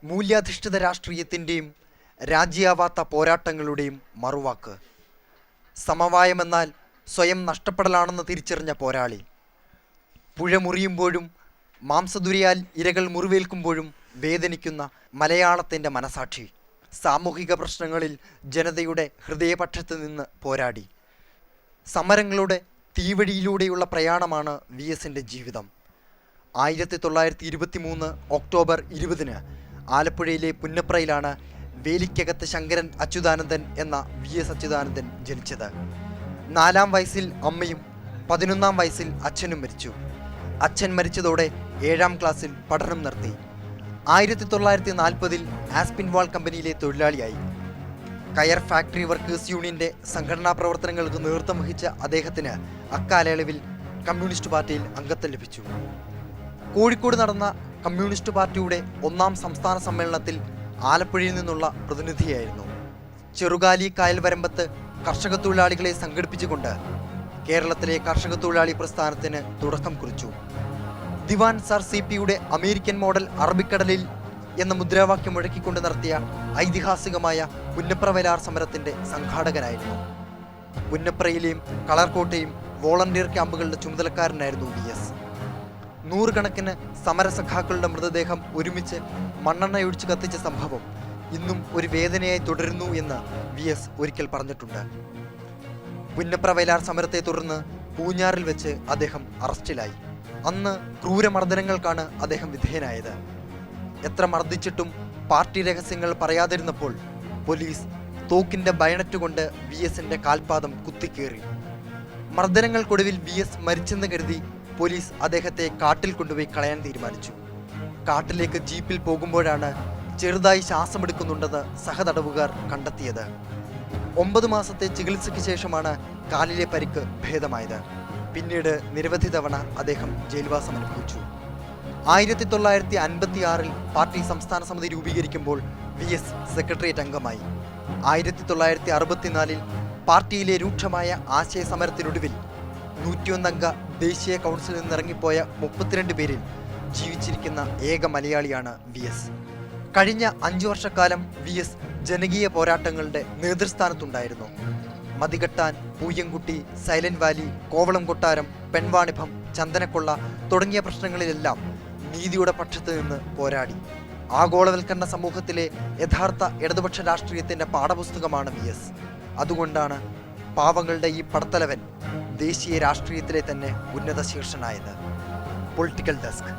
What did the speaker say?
മൂല്യാധിഷ്ഠിത രാഷ്ട്രീയത്തിൻ്റെയും രാജ്യാവാത്ത പോരാട്ടങ്ങളുടെയും മറുവാക്ക്. സമവായമെന്നാൽ സ്വയം നഷ്ടപ്പെടലാണെന്ന് തിരിച്ചറിഞ്ഞ പോരാളി. പുഴ മുറിയുമ്പോഴും മാംസദുരയാൽ ഇരകൾ മുറിവേൽക്കുമ്പോഴും വേദനിക്കുന്ന മലയാളത്തിൻ്റെ മനസാക്ഷി. സാമൂഹിക പ്രശ്നങ്ങളിൽ ജനതയുടെ ഹൃദയപക്ഷത്ത് നിന്ന് പോരാടി. സമരങ്ങളുടെ തീവഴിയിലൂടെയുള്ള പ്രയാണമാണ് വി എസിൻ്റെ ജീവിതം. 1923 ഒക്ടോബർ 20 ആലപ്പുഴയിലെ പുന്നപ്രയിലാണ് വേലിക്കകത്ത് ശങ്കരൻ അച്യുതാനന്ദൻ എന്ന വി എസ് അച്യുതാനന്ദൻ ജനിച്ചത്. 4-ാം വയസ്സിൽ അമ്മയും 11-ാം വയസ്സിൽ അച്ഛനും മരിച്ചു. അച്ഛൻ മരിച്ചതോടെ 7-ാം ക്ലാസ്സിൽ പഠനം നിർത്തി. 1940 ആസ്പിൻവാൾ കമ്പനിയിലെ തൊഴിലാളിയായി. കയർ ഫാക്ടറി വർക്കേഴ്സ് യൂണിയന്റെ സംഘടനാ പ്രവർത്തനങ്ങൾക്ക് നേതൃത്വം വഹിച്ച അദ്ദേഹത്തിന് അക്കാലയളവിൽ കമ്മ്യൂണിസ്റ്റ് പാർട്ടിയിൽ അംഗത്വം ലഭിച്ചു. കോഴിക്കോട് നടന്ന കമ്മ്യൂണിസ്റ്റ് പാർട്ടിയുടെ 1-ാം സംസ്ഥാന സമ്മേളനത്തിൽ ആലപ്പുഴയിൽ നിന്നുള്ള പ്രതിനിധിയായിരുന്നു. ചെറുകാലി കായൽ വരമ്പത്ത് കർഷക തൊഴിലാളികളെ സംഘടിപ്പിച്ചുകൊണ്ട് കേരളത്തിലെ കർഷക തൊഴിലാളി പ്രസ്ഥാനത്തിന് തുടക്കം കുറിച്ചു. ദിവാൻ സർ CP-യുടെ അമേരിക്കൻ മോഡൽ അറബിക്കടലിൽ എന്ന മുദ്രാവാക്യം മുഴക്കിക്കൊണ്ട് നടത്തിയ ഐതിഹാസികമായ പുന്നപ്ര വയലാർ സമരത്തിന്റെ സംഘാടകനായിരുന്നു. പുന്നപ്രയിലെയും കളർകോട്ടയും വോളണ്ടിയർ ക്യാമ്പുകളുടെ ചുമതലക്കാരനായിരുന്നു വി എസ്. 100 കണക്കിന് സമരസഖാക്കളുടെ മൃതദേഹം ഒരുമിച്ച് മണ്ണെണ്ണയൊഴിച്ച് കത്തിച്ച സംഭവം ഇന്നും ഒരു വേദനയായി തുടരുന്നു എന്ന് വി എസ് ഒരിക്കൽ പറഞ്ഞിട്ടുണ്ട്. പുന്നപ്ര വയലാർ സമരത്തെ തുടർന്ന് പൂഞ്ഞാറിൽ വെച്ച് അദ്ദേഹം അറസ്റ്റിലായി. അന്ന് ക്രൂരമർദ്ദനങ്ങൾക്കാണ് അദ്ദേഹം വിധേയനായത്. എത്ര മർദ്ദിച്ചിട്ടും പാർട്ടി രഹസ്യങ്ങൾ പറയാതിരുന്നപ്പോൾ പോലീസ് തോക്കിന്റെ ബയണറ്റ് കൊണ്ട് വി എസിന്റെ കാൽപാദം കുത്തിക്കേറി. മർദ്ദനങ്ങൾക്കൊടുവിൽ വി എസ് മരിച്ചെന്ന് കരുതി പോലീസ് അദ്ദേഹത്തെ കാട്ടിൽ കൊണ്ടുപോയി കളയാൻ തീരുമാനിച്ചു. കാട്ടിലേക്ക് ജീപ്പിൽ പോകുമ്പോഴാണ് ചെറുതായി ശ്വാസമെടുക്കുന്നുണ്ടെന്ന് സഹതടവുകാർ കണ്ടെത്തിയത്. 9 മാസത്തെ ചികിത്സയ്ക്ക് ശേഷമാണ് കാലിലെ പരിക്ക് ഭേദമായത്. പിന്നീട് നിരവധി തവണ അദ്ദേഹം ജയിൽവാസം അനുഭവിച്ചു. 1956 പാർട്ടി സംസ്ഥാന സമിതി രൂപീകരിക്കുമ്പോൾ വി എസ് സെക്രട്ടേറിയറ്റ് അംഗമായി. 1964 പാർട്ടിയിലെ രൂക്ഷമായ ആശയ സമരത്തിനൊടുവിൽ 101 അംഗ ദേശീയ കൗൺസിലിൽ നിന്നിറങ്ങിപ്പോയ 32 പേരിൽ ജീവിച്ചിരിക്കുന്ന ഏക മലയാളിയാണ് വി എസ്. കഴിഞ്ഞ 5 വർഷക്കാലം വി എസ് ജനകീയ പോരാട്ടങ്ങളുടെ നേതൃസ്ഥാനത്തുണ്ടായിരുന്നു. മതികെട്ടാൻ, പൂയ്യംകുട്ടി, സൈലന്റ് വാലി, കോവളം കൊട്ടാരം, പെൺവാണിഭം, ചന്ദനക്കൊള്ള തുടങ്ങിയ പ്രശ്നങ്ങളിലെല്ലാം നീതിയുടെ പക്ഷത്ത് നിന്ന് പോരാടി. ആഗോളവൽക്കരണ സമൂഹത്തിലെ യഥാർത്ഥ ഇടതുപക്ഷ രാഷ്ട്രീയത്തിന്റെ പാഠപുസ്തകമാണ് വി എസ്. അതുകൊണ്ടാണ് പാവങ്ങളുടെ ഈ പടത്തലവൻ ദേശീയ രാഷ്ട്രീയത്തിലെ തന്നെ ഉന്നത ശീർഷനായത്. Political desk.